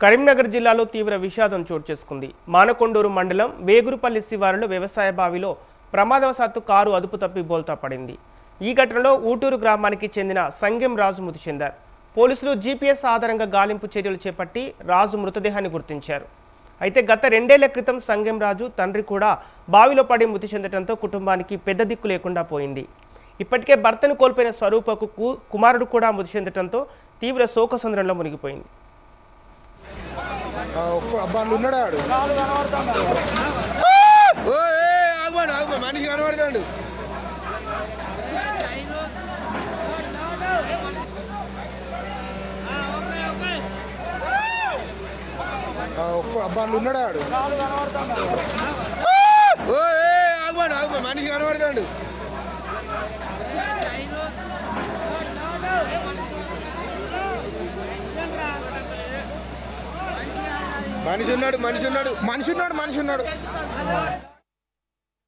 కరీంనగర్ జిల్లాలో తీవ్ర విషాదం చోటు చేసుకుంది. మానకొండూరు మండలం వేగురుపల్లి శివారులో వ్యవసాయ బావిలో ప్రమాదవశాత్తు కారు అదుపు తప్పి బోల్తా పడింది. ఈ ఘటనలో ఊటూరు గ్రామానికి చెందిన సంగెం రాజు మృతి చెందారు. పోలీసులు జీపీఎస్ ఆధారంగా గాలింపు చర్యలు చేపట్టి రాజు మృతదేహాన్ని గుర్తించారు. అయితే గత 2 ఏళ్ల క్రితం సంగెం రాజు తండ్రి కూడా బావిలో పడి మృతి చెందడంతో కుటుంబానికి పెద్ద దిక్కు లేకుండా పోయింది. ఇప్పటికే భర్తను కోల్పోయిన స్వరూపకు కుమారుడు కూడా మృతి చెందడంతో తీవ్ర శోకసంద్రంలో మునిగిపోయింది. మనిషి కనబడతాడు. అబ్బాలు ఉన్నాడు ఆడు. మనిషి కనబడతాడు. మనిషి ఉన్నాడు.